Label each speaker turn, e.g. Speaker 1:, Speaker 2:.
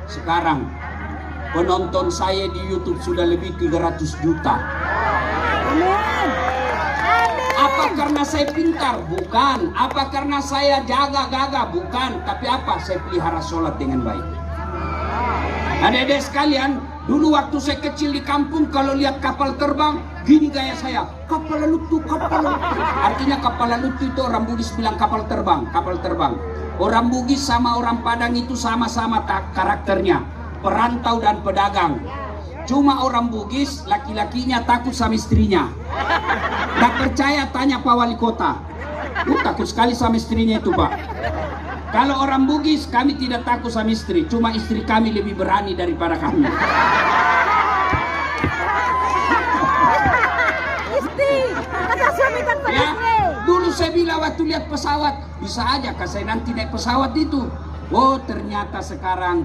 Speaker 1: Sekarang penonton saya di YouTube sudah lebih 300 juta. Apa karena saya pintar? Bukan. Apa karena saya jaga gagah? Bukan. Tapi apa? Saya pelihara sholat dengan baik. Adik-adik sekalian, dulu waktu saya kecil di kampung, kalau lihat kapal terbang, gini gaya saya, kapal lutu, kapal lutu. Artinya kapal lutu itu orang Bugis bilang kapal terbang, kapal terbang. Orang Bugis sama orang Padang itu sama-sama karakternya, perantau dan pedagang. Cuma orang Bugis, laki-lakinya takut sama istrinya. Tak percaya tanya Pak Wali Kota. Takut sekali sama istrinya itu, Pak. Kalau orang Bugis, kami tidak takut sama istri. Cuma istri kami lebih berani daripada kami. Ya, dulu saya bilang waktu lihat pesawat, bisa aja kan saya nanti naik pesawat itu. Oh, ternyata sekarang